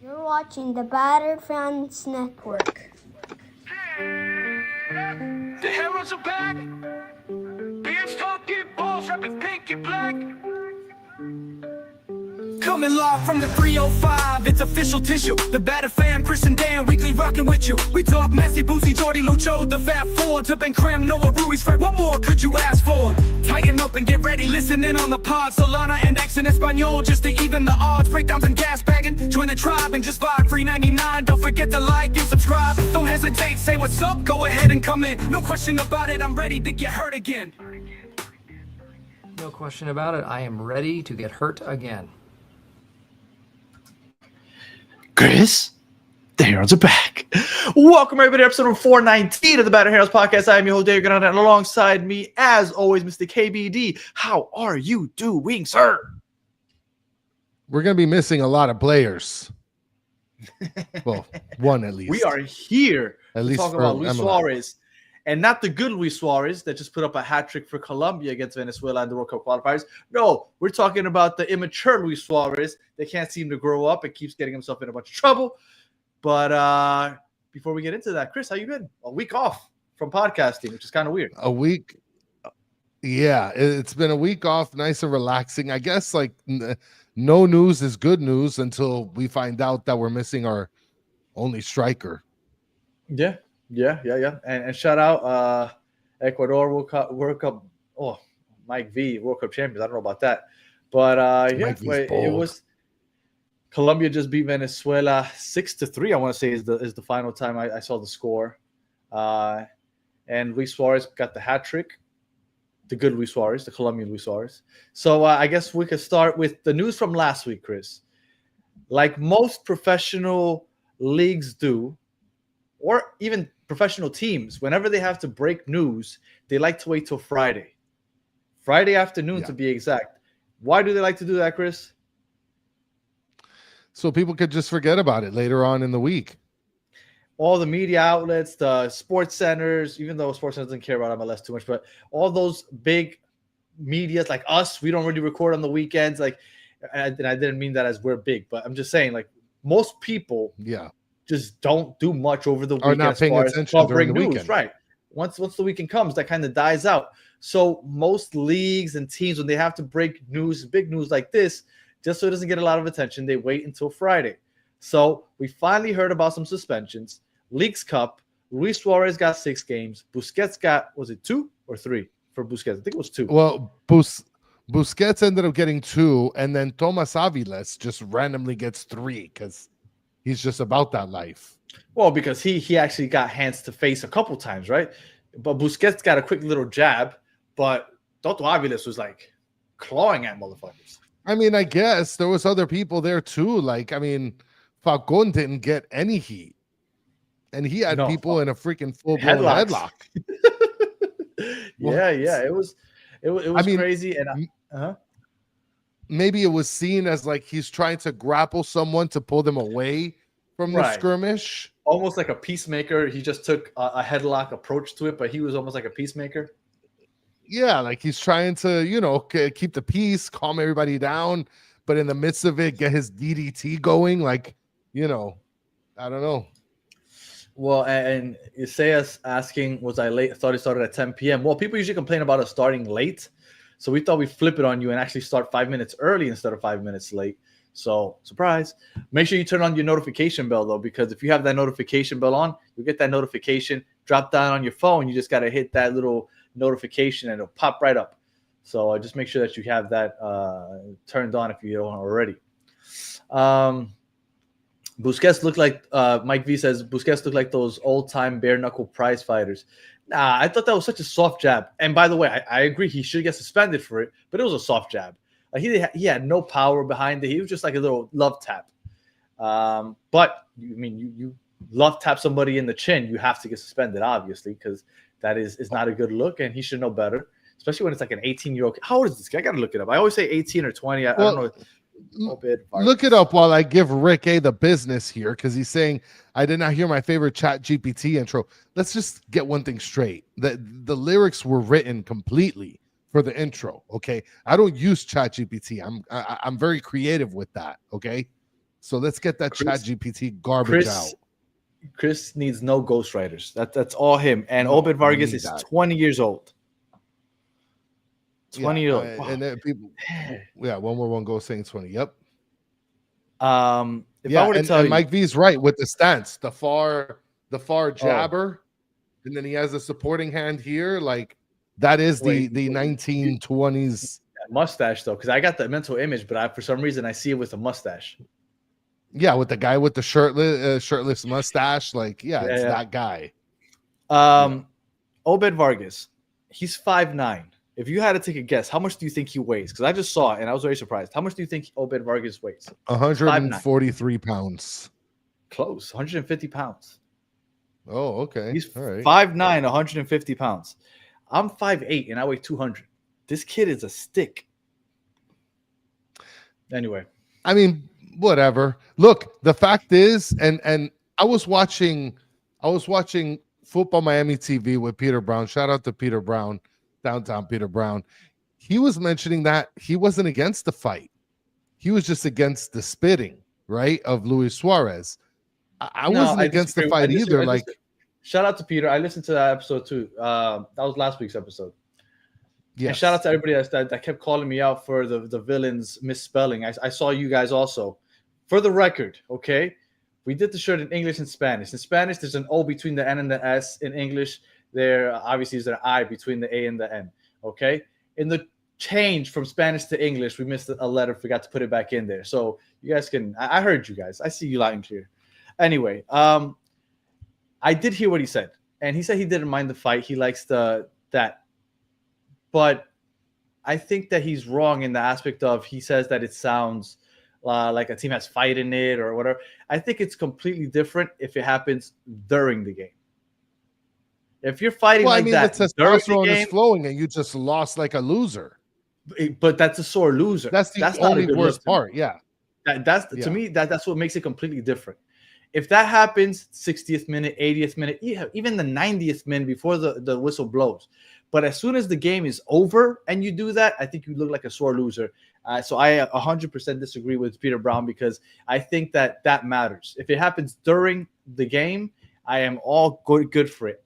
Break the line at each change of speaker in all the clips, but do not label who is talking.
You're watching the Battered Herons Network.
The Herons are back. Being funky balls, rapping pink and black. Coming live from the 305, it's official tissue. The Battered Fam, Chris and Dan, weekly rocking with you. We talk Messi, Boosie, Jordy, Lucho, the Fat Four, to Ben Cram, Noah, Ruiz, Fred. What more could you ask for? Tighten up and get ready, listen in on the pod. Solana and X in Espanol, just to even the odds. Breakdowns and gas bagging, join the tribe and just vibe. $3.99, don't forget to like and subscribe. Don't hesitate, say what's up, go ahead and come in. No question about it, I'm ready to get hurt again.
No question about it, I am ready to get hurt again.
Chris, the Herons are back. Welcome everybody to episode 419 of the Battered Herons podcast. I am your host, Dave Granada, and alongside me, as always, Mr. KBD. How are you doing, sir?
We're going to be missing a lot of players. Well, one at least.
We are here
at least
talking about Luis Suarez, and not the good Luis Suarez that just put up a hat trick for Colombia against Venezuela in the World Cup qualifiers. No, we're talking about the immature Luis Suarez that can't seem to grow up and keeps getting himself in a bunch of trouble. But before we get into that, Chris, how you been? A week off from podcasting, which is kind of weird.
A week. Yeah, it's been a week off, nice and relaxing. I guess like no news is good news until we find out that we're missing our only striker.
Yeah. And shout out Ecuador World Cup. Oh, Mike V, World Cup champions. I don't know about that. But it was Colombia just beat Venezuela 6-3. I want to say is the final time I saw the score. And Luis Suarez got the hat trick. The good Luis Suarez, the Colombian Luis Suarez. So I guess we could start with the news from last week, Chris. Like most professional leagues do, or even professional teams, whenever they have to break news, they like to wait till Friday afternoon to be exact. Why do they like to do that, Chris?
So people could just forget about it later on in the week.
All the media outlets, the sports centers, even though sports centers doesn't care about MLS too much, but all those big medias like us, we don't really record on the weekends. Like, and I didn't mean that as we're big, but I'm just saying, like, most people just don't do much over the weekend.
Are not paying attention during the weekend.
Right. Once the weekend comes, that kind of dies out. So most leagues and teams, when they have to break news, big news like this, just so it doesn't get a lot of attention, they wait until Friday. So we finally heard about some suspensions. Leagues Cup, Luis Suarez got 6 games. Busquets got, was it 2 or 3 for Busquets? I think it was 2.
Well, Busquets ended up getting 2, and then Thomas Aviles just randomly gets 3 because he's just about that life.
Well, because he actually got hands to face a couple times, right? But Busquets got a quick little jab, but Toto Aviles was like clawing at motherfuckers.
I mean, I guess there was other people there too. Like, I mean, Falcon didn't get any heat. And he had people in a freaking full-blown headlock.
Yeah. It was crazy. And
maybe it was seen as like he's trying to grapple someone to pull them away from the skirmish.
Almost like a peacemaker. He just took a headlock approach to it, but he was almost like a peacemaker.
Yeah, like he's trying to, keep the peace, calm everybody down, but in the midst of it, get his DDT going. Like, I don't know.
Well, and Isaiah's asking, was I late? I thought it started at 10 p.m. Well, people usually complain about us starting late. So we thought we'd flip it on you and actually start 5 minutes early instead of 5 minutes late. So, surprise. Make sure you turn on your notification bell, though, because if you have that notification bell on, you'll get that notification, drop down on your phone. You just got to hit that little notification and it'll pop right up. So just make sure that you have that turned on if you don't already. Busquets looked like Mike V says Busquets looked like those old-time bare-knuckle prize fighters. Nah, I thought that was such a soft jab. And by the way, I agree he should get suspended for it, but it was a soft jab. He had no power behind it. He was just like a little love tap. But you love tap somebody in the chin, you have to get suspended, obviously, because that is not a good look, and he should know better, especially when it's like an 18-year-old. How old is this guy? I got to look it up. I always say 18 or 20. I don't know.
Look it up while I give Rick A the business here, because he's saying I did not hear my favorite Chat GPT intro. Let's just get one thing straight. The lyrics were written completely for the intro. Okay, I don't use Chat GPT. I'm very creative with that. Okay, So let's get that
Chris-
ChatGPT garbage out.
Chris needs no ghostwriters. That's all him. And
No,
Obed Vargas
need
is
that.
20 years old. 20 years old. Wow.
And then people, yeah, one more one goal saying 20. Yep.
If I were to
and,
tell
and
you,
Mike V's right with the stance, the far jabber, and then he has a supporting hand here. Like that is the 1920s
mustache though, because I got the mental image, but for some reason I see it with a mustache.
Yeah, with the guy with the shirtless mustache. Like, it's that guy.
Obed Vargas, he's 5'9". If you had to take a guess, how much do you think he weighs? Because I just saw it and I was very surprised. How much do you think Obed Vargas weighs?
143 pounds.
Close, 150 pounds.
Oh, okay.
He's
all right.
5'9", 150 pounds. I'm 5'8", and I weigh 200. This kid is a stick. Anyway.
I mean, whatever. Look, the fact is, and I was watching Football Miami TV with Peter Brown. Shout out to Peter Brown, downtown Peter Brown. He was mentioning that he wasn't against the fight. He was just against the spitting, right, of Luis Suarez. I wasn't against the fight either. Like,
shout out to Peter. I listened to that episode too. That was last week's episode. Yeah. And shout out to everybody that kept calling me out for the villain's misspelling. I saw you guys also. For the record, okay, we did the shirt in English and Spanish. In Spanish, there's an O between the N and the S. In English, there obviously is an I between the A and the N. Okay, in the change from Spanish to English, we missed a letter, forgot to put it back in there. So you guys can. I heard you guys. I see you loud and clear. Anyway, I did hear what he said, and he said he didn't mind the fight. He likes that, but I think that he's wrong in the aspect of he says that it sounds like a team has fight in it or whatever. I think it's completely different if it happens during the game. If you're fighting the
testosterone is flowing and you just lost like a loser.
But that's a sore loser.
That's the only worst part. Yeah.
To me, that's what makes it completely different. If that happens 60th minute, 80th minute, even the 90th minute before the whistle blows. But as soon as the game is over and you do that, I think you look like a sore loser. So I 100% disagree with Peter Brown because I think that matters. If it happens during the game, I am all good for it.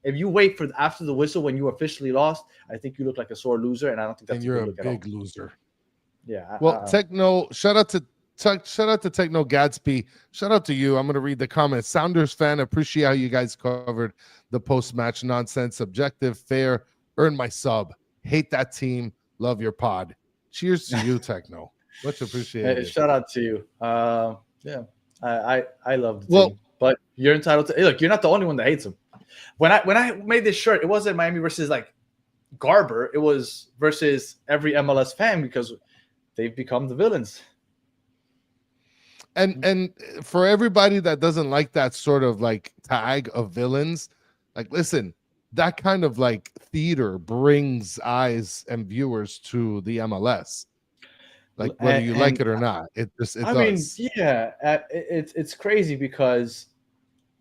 If you wait for after the whistle when you officially lost, I think you look like a sore loser, and I don't think that's
a big loser.
Yeah.
Well, Techno, shout out to Techno Gadsby. Shout out to you. I'm going to read the comments. Sounders fan, appreciate how you guys covered the post-match nonsense. Objective, fair, earn my sub. Hate that team. Love your pod. Cheers to you, Techno. Much appreciated.
Hey, shout out to you. Yeah, I love the team, but you're entitled to. Hey, look, you're not the only one that hates him. When I made this shirt, it wasn't Miami versus like Garber. It was versus every MLS fan because they've become the villains.
And for everybody that doesn't like that sort of like tag of villains, like listen, that kind of like theater brings eyes and viewers to the MLS. Like whether you like it or not, it does.
I mean, yeah, it's crazy because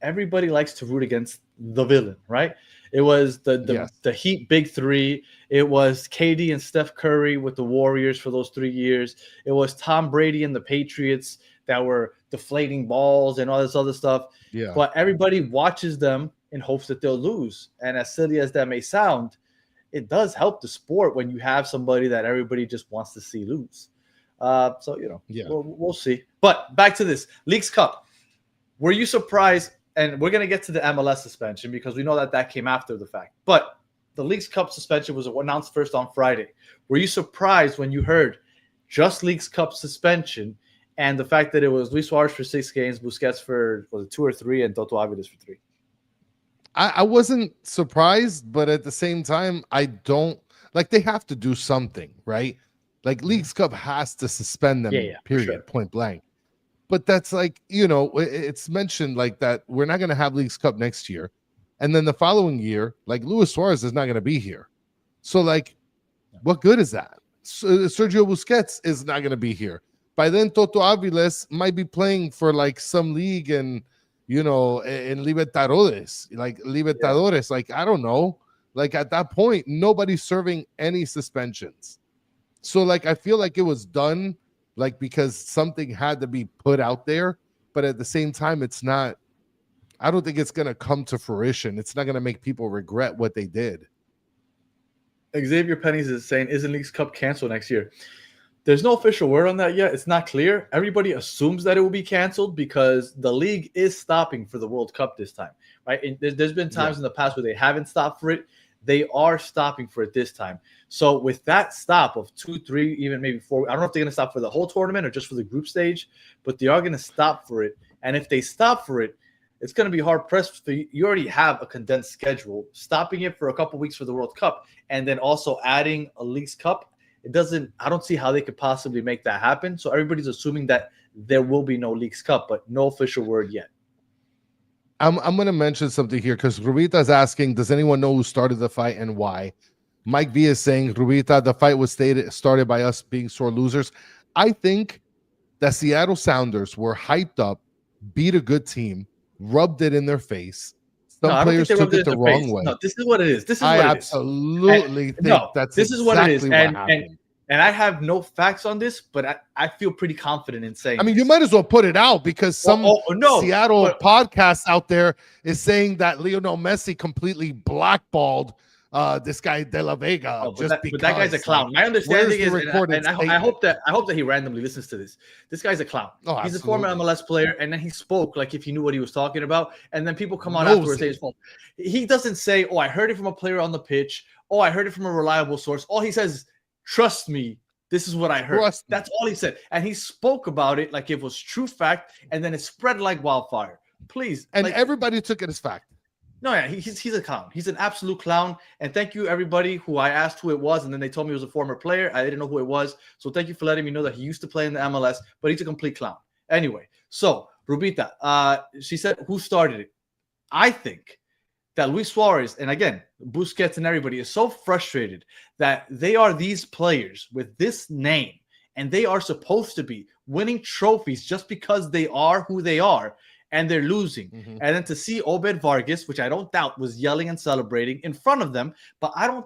everybody likes to root against the villain, right? It was the Heat big three. It was KD and Steph Curry with the Warriors for those 3 years. It was Tom Brady and the Patriots that were deflating balls and all this other stuff.
Yeah.
But everybody watches them in hopes that they'll lose. And as silly as that may sound, it does help the sport when you have somebody that everybody just wants to see lose. So, we'll see. But back to this. Leagues Cup. Were you surprised? And we're going to get to the MLS suspension because we know that came after the fact. But the Leagues Cup suspension was announced first on Friday. Were you surprised when you heard just Leagues Cup suspension and the fact that it was Luis Suarez for 6 games, Busquets for 2 or 3, and Toto Aviles for 3?
I wasn't surprised, but at the same time, I don't like they have to do something, right? Like Leagues Cup has to suspend them, period, sure. Point blank. But that's like, it's mentioned like that we're not going to have Leagues Cup next year. And then the following year, like Luis Suarez is not going to be here. So like, what good is that? Sergio Busquets is not going to be here. By then, Toto Aviles might be playing for like some league in Libertadores. Like, I don't know. Like at that point, nobody's serving any suspensions. So like, I feel like it was done like because something had to be put out there, but at the same time, it's not. I don't think it's going to come to fruition. It's not going to make people regret what they did.
Xavier Pennies is saying, isn't Leagues Cup canceled next year? There's no official word on that yet. It's not clear. Everybody assumes that it will be canceled because the league is stopping for the World Cup this time, right? And there's been times in the past where they haven't stopped for it. They are stopping for it this time. So with that stop of 2, 3, even maybe 4, I don't know if they're going to stop for the whole tournament or just for the group stage, but they are going to stop for it. And if they stop for it, it's going to be hard pressed. You already have a condensed schedule. Stopping it for a couple weeks for the World Cup and then also adding a Leagues Cup, I don't see how they could possibly make that happen. So everybody's assuming that there will be no Leagues Cup, but no official word yet.
I'm going to mention something here because Rubita's asking, does anyone know who started the fight and why? Mike V is saying, Rubita, the fight was started by us being sore losers. I think the Seattle Sounders were hyped up, beat a good team, rubbed it in their face. Some players took it the wrong way.
No, this is what it is.
I absolutely think that's
this is what it is.
And
I have no facts on this, but I feel pretty confident in saying.
I mean, you might as well put it out because some Seattle podcast out there is saying that Lionel Messi completely blackballed this guy De La Vega.
But that guy's a clown. My understanding is, and I hope that he randomly listens to this. This guy's a clown.
Oh,
he's a former MLS player, and then he spoke like if he knew what he was talking about. And then people come on afterwards and say, he doesn't say, "Oh, I heard it from a player on the pitch." "Oh, I heard it from a reliable source." All he says is, "Trust me, this is what I heard." That's all he said, and he spoke about it like it was true fact, and then it spread like wildfire. Please,
and everybody took it as fact.
No, yeah, he's a clown. He's an absolute clown. And thank you, everybody who I asked who it was, and then they told me it was a former player. I didn't know who it was. So thank you for letting me know that he used to play in the MLS, but he's a complete clown. Anyway, so Rubita, she said, who started it? I think that Luis Suarez, and again, Busquets and everybody is so frustrated that they are these players with this name, and they are supposed to be winning trophies just because they are who they are. And they're losing. And then to see Obed Vargas, which I don't doubt was yelling and celebrating in front of them, but I don't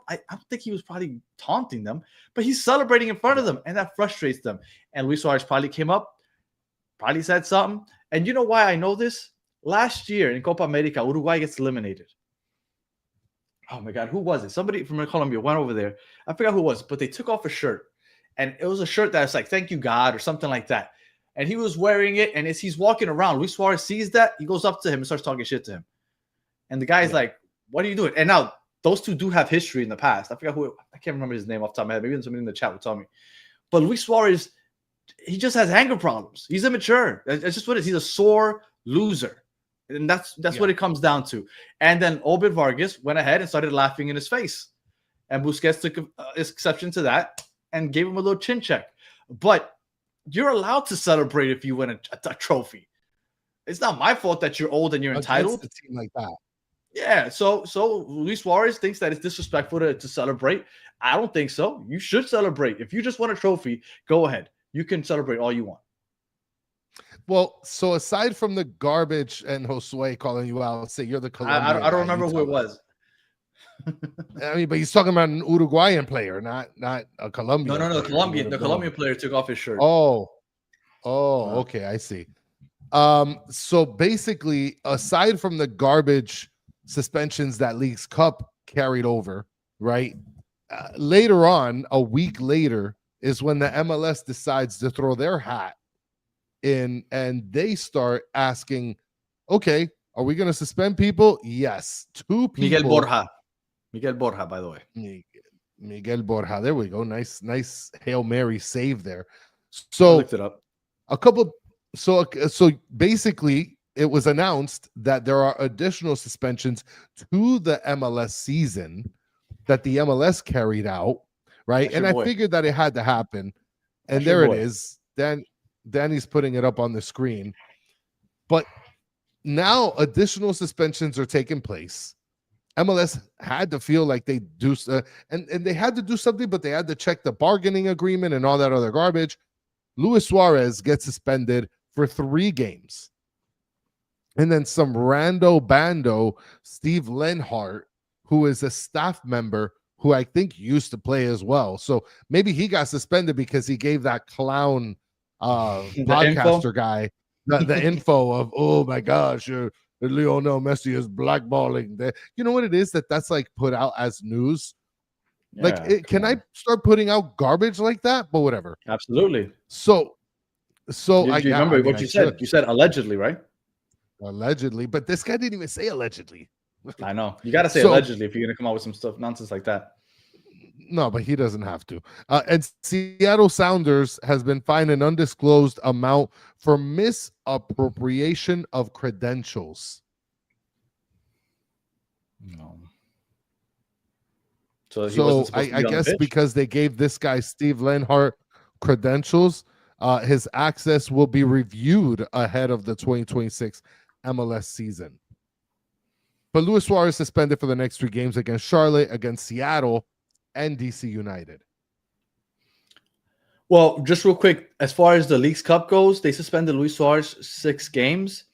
think he was probably taunting them, but he's celebrating in front of them, and that frustrates them. And Luis Suarez probably came up, probably said something. And you know why I know this? Last year in Copa America, Uruguay gets eliminated. Oh my God, who was it? Somebody from Colombia went over there. I forgot who it was, but they took off a shirt. And it was a shirt that's like, "Thank you, God," or something like that. And he was wearing it, and as he's walking around, Luis Suarez sees that. He goes up to him and starts talking shit to him. And the guy's like, "What are you doing?" And now those two do have history in the past. I forgot I can't remember his name off the top of my head. Maybe somebody in the chat will tell me. But Luis Suarez, he just has anger problems. He's immature. That's just what it is. He's a sore loser. And that's what it comes down to. And then Obed Vargas went ahead and started laughing in his face. And Busquets took exception to that and gave him a little chin check. But you're allowed to celebrate if you win a trophy. It's not my fault that you're old and you're entitled.
A team like that.
Yeah, so Luis Suarez thinks that it's disrespectful to celebrate. I don't think so. You should celebrate. If you just won a trophy, go ahead. You can celebrate all you want.
Well, so aside from the garbage and Josue calling you out, say you're the Colombian
I don't remember who it was.
I mean, but he's talking about an Uruguayan player, not a Colombian.
No, the Colombian player took off his shirt.
Okay, I see. So basically, aside from the garbage suspensions that Leagues Cup carried over, right? Later on, a week later, is when the MLS decides to throw their hat in, and they start asking, "Okay, are we going to suspend people?" Yes, 2 people.
Miguel Borja, by the way.
Miguel Borja. There we go. Nice Hail Mary save there. So
I looked it up.
So basically, it was announced that there are additional suspensions to the MLS season that the MLS carried out, right? And I figured that it had to happen. And there it is. Danny's putting it up on the screen. But now additional suspensions are taking place. MLS had to feel like they do, and they had to do something, but they had to check the bargaining agreement and all that other garbage. Luis Suarez gets suspended for 3 games. And then some rando bando, Steve Lenhart, who is a staff member who I think used to play as well. So maybe he got suspended because he gave that clown podcaster guy, the info of, oh my gosh, Lionel Messi is blackballing. You know what it is? That's like put out as news.
Yeah,
Can I start putting out garbage like that? But whatever.
absolutely.
So
Do you remember what you said? You said allegedly, right?
Allegedly, but this guy didn't even say allegedly.
I know. You got to say allegedly if you're going to come out with some stuff, nonsense like that.
No, but he doesn't have to. And Seattle Sounders has been fined an undisclosed amount for misappropriation of credentials.
No.
So I guess because they gave this guy Steve Lenhart credentials, his access will be reviewed ahead of the 2026 MLS season. But Luis Suarez suspended for the next 3 games against Charlotte, against Seattle, and DC United.
Well, just real quick, as far as the Leagues Cup goes, they suspended Luis Suarez 6 games.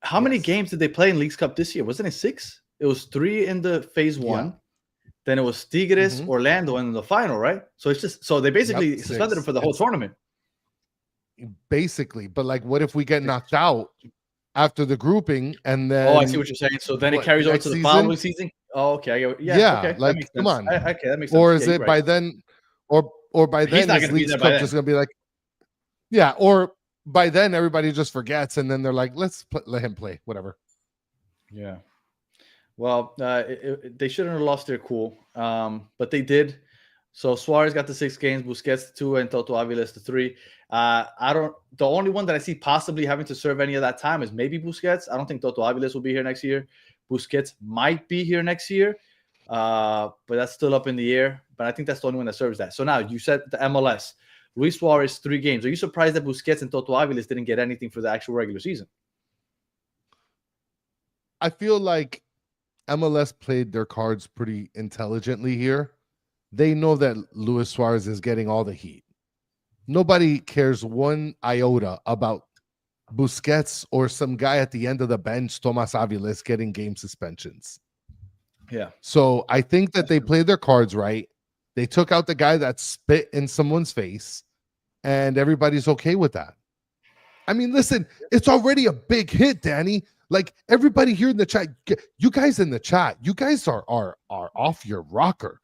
How many games did they play in Leagues Cup this year? Wasn't it 6? It was 3 in the phase 1. Yeah. Then it was Tigres, Orlando, and the final, right? So it's just they basically suspended him for the whole tournament.
Basically, but like, what if we get knocked out after the grouping and then?
Oh, I see what you're saying. So then it carries over to the following season. Oh, okay.
Yeah.
Okay.
Like, come on.
Okay, that makes sense.
Or is it by then? Or by then, this Leagues Cup just gonna be like, yeah. Or by then, everybody just forgets, and then they're like, let's let him play, whatever.
Yeah. Well, they shouldn't have lost their cool, but they did. So Suarez got the 6 games, Busquets 2, and Toto Aviles the 3. The only one that I see possibly having to serve any of that time is maybe Busquets. I don't think Toto Aviles will be here next year. Busquets might be here next year, but that's still up in the air. But I think that's the only one that serves that. So now you said the MLS, Luis Suarez 3 games. Are you surprised that Busquets and Toto Aviles didn't get anything for the actual regular season?
I feel like MLS played their cards pretty intelligently here. They know that Luis Suarez is getting all the heat. Nobody cares one iota about Busquets or some guy at the end of the bench, Tomas Aviles, getting game suspensions.
Yeah.
So I think that they played their cards right. They took out the guy that spit in someone's face, and everybody's okay with that. I mean, listen, it's already a big hit, Danny. Like, everybody here in the chat, you guys in the chat, you guys are off your rocker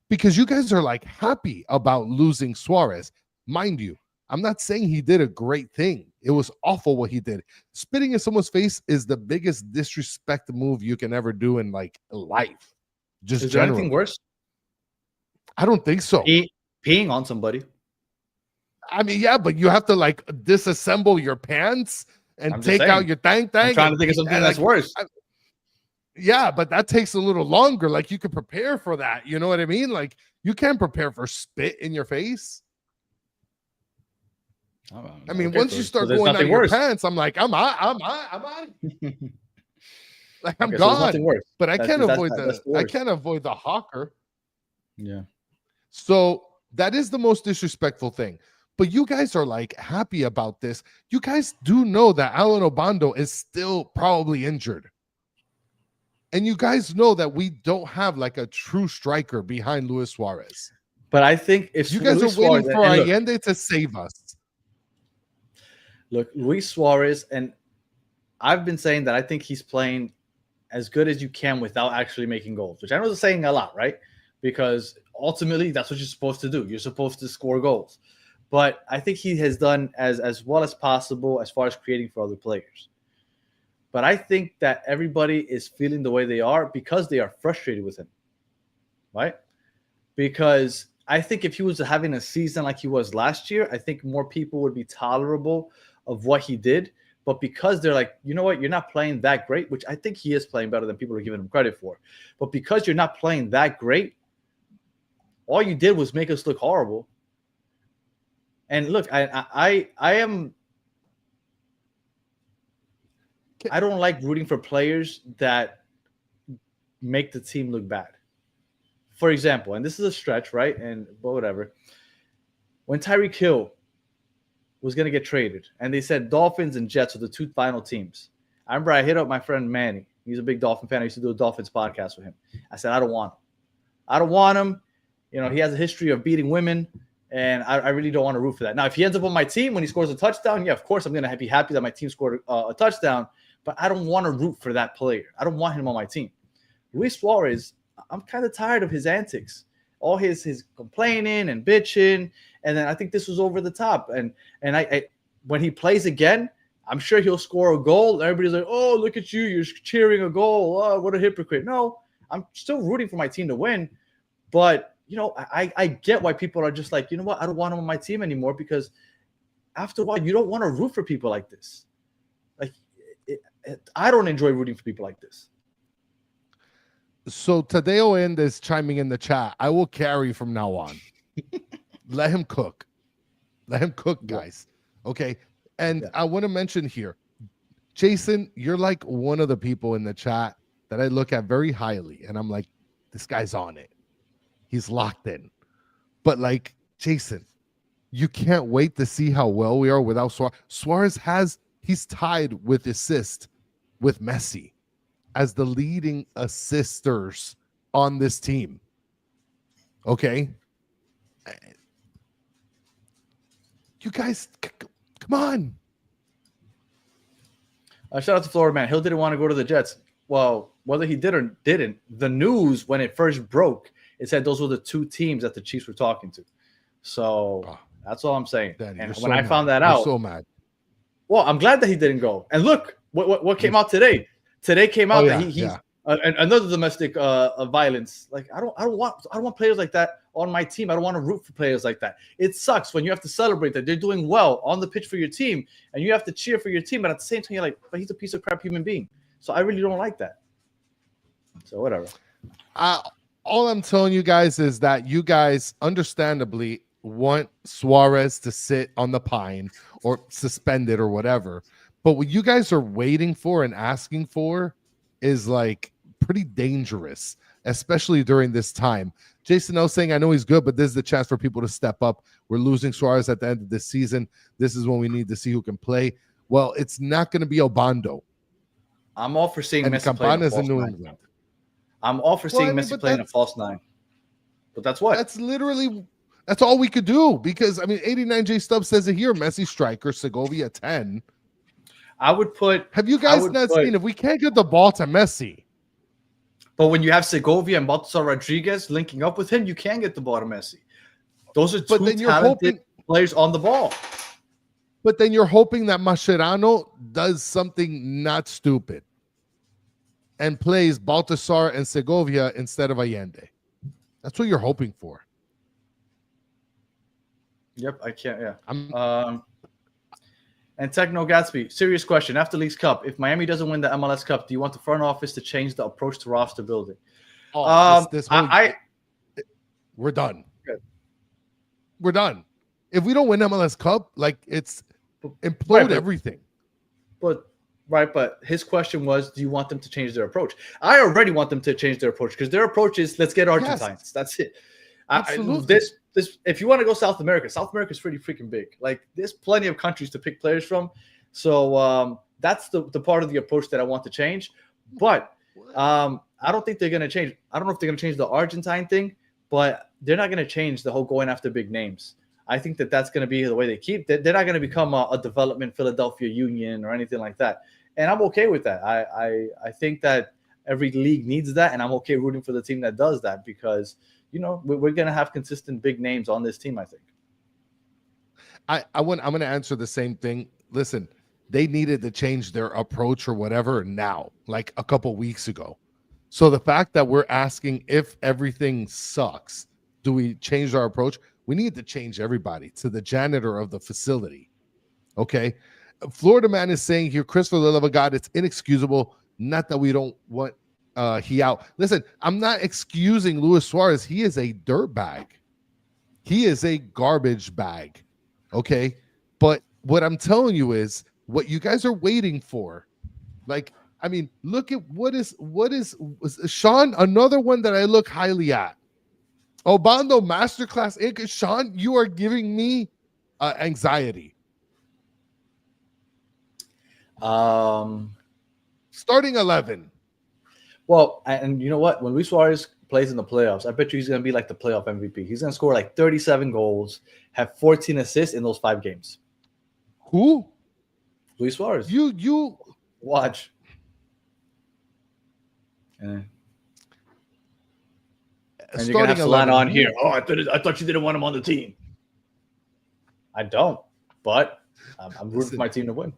because you guys are like happy about losing Suarez. Mind you, I'm not saying he did a great thing. It was awful what he did. Spitting in someone's face is the biggest disrespect move you can ever do in like life. Just
is there anything worse?
I don't think so.
Peeing on somebody.
I mean, yeah, but you have to like disassemble your pants and take out your thang.
I'm trying to think of something that's worse.
Yeah, but that takes a little longer. Like, you could prepare for that. You know what I mean? Like, you can't prepare for spit in your face. I mean, once you start going out of your pants, I'm like, I'm out. Like, I'm gone. So but I can't avoid the hawker.
Yeah.
So that is the most disrespectful thing. But you guys are like happy about this. You guys do know that Alan Obando is still probably injured. And you guys know that we don't have like a true striker behind Luis Suarez.
But I think if
you guys are waiting for Allende to save us.
Look, Luis Suarez, and I've been saying that I think he's playing as good as you can without actually making goals, which I know is saying a lot, right? Because ultimately, that's what you're supposed to do. You're supposed to score goals. But I think he has done as well as possible as far as creating for other players. But I think that everybody is feeling the way they are because they are frustrated with him, right? Because I think if he was having a season like he was last year, I think more people would be tolerable of what he did. But because they're like, you know what, you're not playing that great, which I think he is playing better than people are giving him credit for. But because you're not playing that great, all you did was make us look horrible. And look, I don't like rooting for players that make the team look bad. For example, and this is a stretch, right? And whatever. When Tyreek Hill was going to get traded, and they said Dolphins and Jets are the 2 final teams. I remember I hit up my friend Manny. He's a big Dolphin fan. I used to do a Dolphins podcast with him. I said, I don't want him. I don't want him. You know, he has a history of beating women And I really don't want to root for that. Now, if he ends up on my team when he scores a touchdown, yeah, of course I'm going to be happy that my team scored a touchdown. But I don't want to root for that player. I don't want him on my team. Luis Suarez, I'm kind of tired of his antics, all his complaining and bitching. And then I think this was over the top. And I when he plays again, I'm sure he'll score a goal. Everybody's like, oh, look at you. You're cheering a goal. Oh, what a hypocrite. No, I'm still rooting for my team to win. But, I get why people are just like, you know what? I don't want him on my team anymore, because after a while, you don't want to root for people like this. Like, I don't enjoy rooting for people like this.
So Tadeo End is chiming in the chat. I will carry from now on. Let him cook. Let him cook, guys. Okay. And I want to mention here, Jason, you're like one of the people in the chat that I look at very highly. And I'm like, this guy's on it. He's locked in. But like, Jason, you can't wait to see how well we are without Suarez. Suarez he's tied with assist with Messi as the leading assisters on this team. Okay. You guys, come on.
Shout out to Florida Man. Hill didn't want to go to the Jets. Well, whether he did or didn't, the news when it first broke, it said those were the two teams that the Chiefs were talking to. So that's all I'm saying.
Daddy,
and
so
when I
mad.
found that
You're
out,
so mad.
Well, I'm glad that he didn't go. And look, what came out today? Today came out that he's another domestic violence. Like I don't want players like that on my team. I don't want to root for players like that. It sucks when you have to celebrate that they're doing well on the pitch for your team, and you have to cheer for your team, but at the same time you're like, but he's a piece of crap human being. So I really don't like that. So whatever.
All I'm telling you guys is that you guys understandably want Suarez to sit on the pine or suspended or whatever. But what you guys are waiting for and asking for is like pretty dangerous, especially during this time. Jason L saying, I know he's good, but this is the chance for people to step up. We're losing Suarez at the end of this season. This is when we need to see who can play. Well, it's not going to be Obando.
I'm all for seeing
and
Messi playing a
Campana's in
false
New
nine.
England.
I'm all for seeing Messi playing a false nine. But that's what?
That's all we could do, because, 89J Stubb says it here, Messi striker, Segovia 10.
I would put...
Have you guys not seen, if we can't get the ball to Messi?
But when you have Segovia and Baltasar Rodriguez linking up with him, you can get the ball to Messi. Those are two talented players on the ball.
But then you're hoping that Mascherano does something not stupid and plays Baltasar and Segovia instead of Allende. That's what you're hoping for.
Yep, I can't. Yeah. And Techno Gatsby, serious question. After Leagues Cup, if Miami doesn't win the MLS Cup, do you want the front office to change the approach to roster building?
We're done.
Good.
We're done. If we don't win MLS Cup, it's implode everything.
But his question was, do you want them to change their approach? I already want them to change their approach, because their approach is, let's get Argentines. Yes. That's it.
Absolutely.
This if you want to go South America is pretty freaking big. Like, there's plenty of countries to pick players from. So that's the part of the approach that I want to change. But I don't think they're going to change. I don't know if they're going to change the Argentine thing, but they're not going to change the whole going after big names. I think that's going to be the way they keep. They're not going to become a development Philadelphia Union or anything like that. And I'm okay with that. I think that every league needs that, and I'm okay rooting for the team that does that, because we're going to have consistent big names on this team, I think.
I'm going to answer the same thing. Listen, they needed to change their approach or whatever now, like a couple weeks ago. So the fact that we're asking if everything sucks, do we change our approach? We need to change everybody to the janitor of the facility. Okay. Florida Man is saying here, Chris, for the love of God, it's inexcusable. Not that we don't want he out. Listen, I'm not excusing Luis Suarez. He is a dirtbag. He is a garbage bag. Okay. But what I'm telling you is what you guys are waiting for. Look at what is Sean, another one that I look highly at. Obando Masterclass Inc. Sean, you are giving me anxiety.
Starting
Starting 11.
Well, and you know what? When Luis Suarez plays in the playoffs, I bet you he's going to be like the playoff MVP. He's going to score like 37 goals, have 14 assists in those 5 games.
Who?
Luis Suarez.
You
watch. And you're going to have Solana on here. Oh, I thought you didn't want him on the team. I don't, but I'm rooting for my team to win.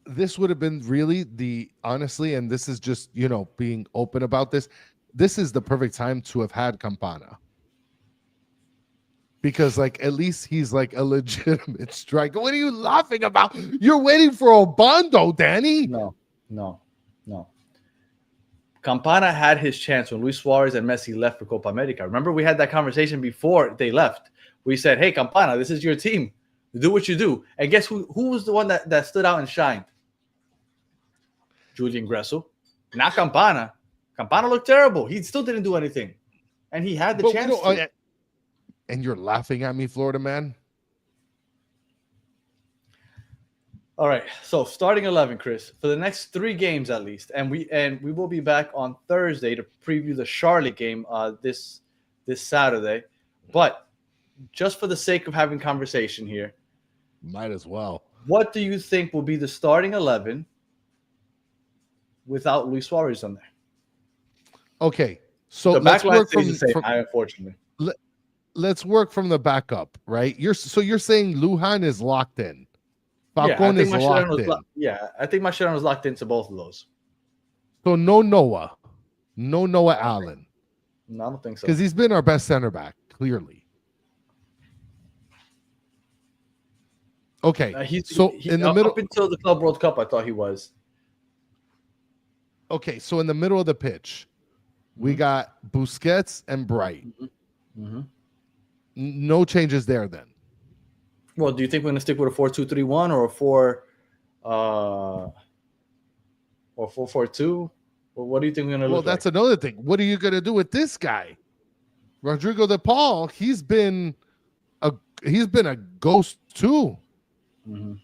This would have been really honestly, and this is just, being open about this. This is the perfect time to have had Campana. Because, at least he's, a legitimate striker. What are you laughing about? You're waiting for Obando, Danny.
No. Campana had his chance when Luis Suarez and Messi left for Copa America. Remember, we had that conversation before they left. We said, hey, Campana, this is your team. Do what you do. And guess who was the one that stood out and shined? Julian Gressel. Not Campana. Campana looked terrible. He still didn't do anything. And he had the chance to.
And you're laughing at me, Florida man?
All right. So starting 11, Chris, for the next 3 games at least. And we will be back on Thursday to preview the Charlotte game this Saturday. But just for the sake of having conversation here.
Might as well.
What do you think will be the starting 11 without Luis Suarez on there?
Okay, so
let's work unfortunately.
Let's work from the backup, right? You're saying Lujan is locked in. Falcon is locked in.
I think Mascherano was locked into both of those.
So no Noah Allen.
No, I don't think so.
Because he's been our best center back, clearly. Okay, in the middle,
up until the Club World Cup, I thought he was.
Okay, so in the middle of the pitch, we got Busquets and Bright. No changes there then.
Well, do you think we're going to stick with a 4-2-3-1 or a 4-4-2? Or what do you think we're going to look like?
Well, that's another thing. What are you going to do with this guy? Rodrigo de Paul, he's been a ghost too.
Mm-hmm.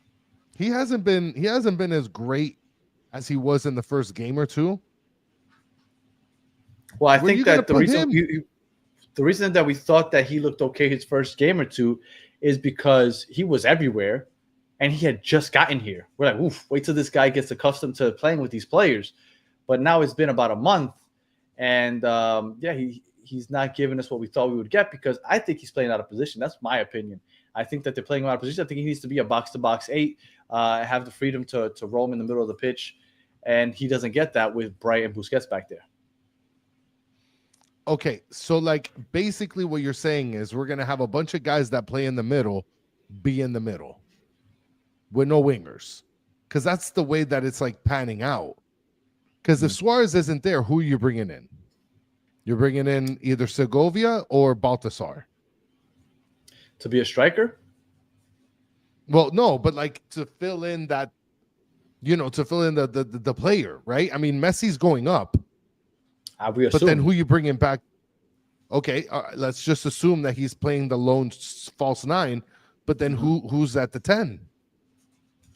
He hasn't been as great as he was in the first game or two.
Well, I think that the reason that we thought that he looked okay his first game or two is because he was everywhere and he had just gotten here. We're like, oof, wait till this guy gets accustomed to playing with these players. But now it's been about a month, and he's not giving us what we thought we would get because I think he's playing out of position. That's my opinion. I think that they're playing out of position. I think he needs to be a box-to-box 8, have the freedom to roam in the middle of the pitch, and he doesn't get that with Bright and Busquets back there.
Okay, so basically what you're saying is we're going to have a bunch of guys that play in the middle be in the middle with no wingers, because that's the way that it's panning out. Because if Suarez isn't there, who are you bringing in? You're bringing in either Segovia or Baltasar.
To be a striker?
Well, no, but to fill in that, to fill in the player, right? I mean, Messi's going up. But then who you bringing back? Okay, let's just assume that he's playing the lone false 9. But then who's at the 10?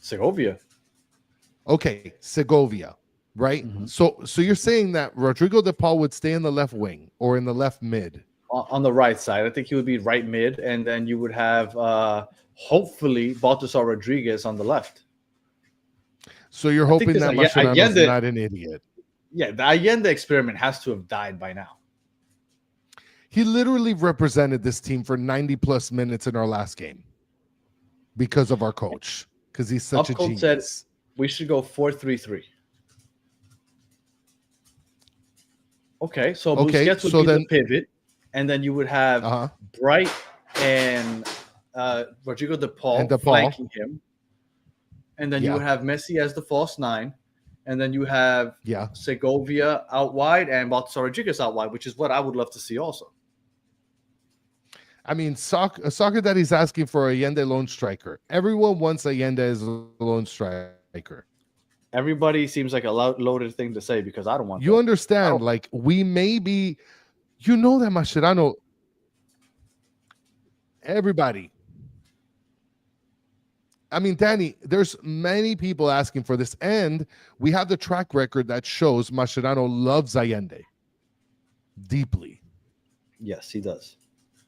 Segovia.
Okay, Segovia, right? Mm-hmm. So you're saying that Rodrigo de Paul would stay in the left wing or in the left mid?
On the right side. I think he would be right mid, and then you would have hopefully Baltasar Rodriguez on the left.
So you're hoping that Mascherano's not an idiot.
Yeah, the Allende experiment has to have died by now.
He literally represented this team for 90-plus minutes in our last game because of our coach, because he's such a genius. Said
we should go 4-3-3. Okay, so Busquets would be the pivot, and then you would have Bright and Rodrigo de Paul flanking him, and then you would have Messi as the false 9. And then you have Segovia out wide and Baltasar Rodriguez out wide, which is what I would love to see also.
I mean, soccer that he's asking for Allende lone striker. Everyone wants Allende as a lone striker.
Everybody seems like a loaded thing to say because I don't want
you that. Understand, we may be, that Mascherano, everybody. I mean, Danny, there's many people asking for this, and we have the track record that shows Mascherano loves Allende. deeply.
Yes, he does.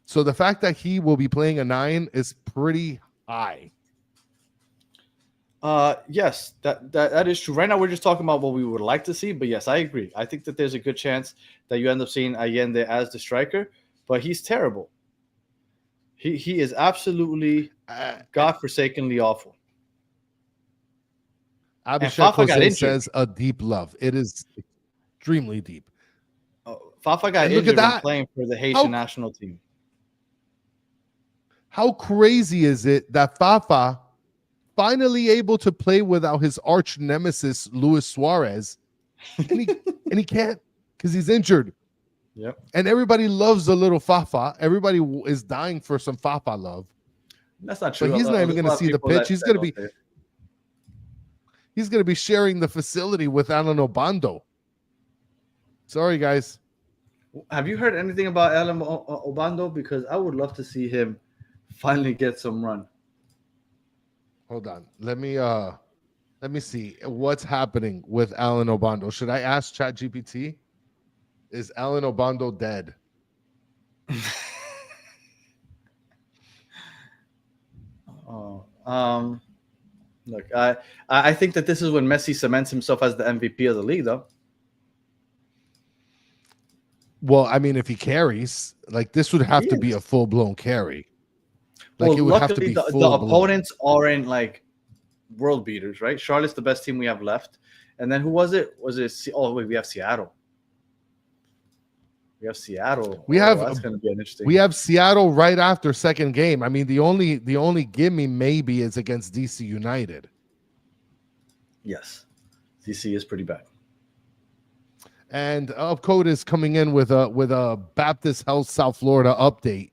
So the fact that he will be playing a 9 is pretty high.
Yes, that is true. Right now, we're just talking about what we would like to see, but yes, I agree. I think that there's a good chance that you end up seeing Allende as the striker, but he's terrible. He is absolutely godforsakenly awful.
Abhishek Jose says a deep love. It is extremely deep.
Fafa got injured when playing for the Haitian national team.
How crazy is it that Fafa finally able to play without his arch nemesis Luis Suarez, and he can't because he's injured.
Yep.
And everybody loves a little Fafa. Everybody is dying for some Fafa love.
That's not true.
But he's not even going to see the pitch. He's going to be sharing the facility with Alan Obando. Sorry, guys.
Have you heard anything about Alan Obando? Because I would love to see him finally get some run.
Hold on. Let me see what's happening with Alan Obando. Should I ask ChatGPT? Is Alan Obando dead?
Look, I think that this is when Messi cements himself as the MVP of the league, though.
Well, I mean, if he carries, like this would have to be a full-blown carry. Like it would have to be
the opponents aren't like world beaters, right? Charlotte's the best team we have left. And then who was it? We have Seattle. We have Seattle. That's going to be interesting.
We have Seattle right after second game. I mean, the only gimme maybe is against DC United.
Yes. DC is pretty bad.
And Upcode is coming in with a Baptist Health South Florida update.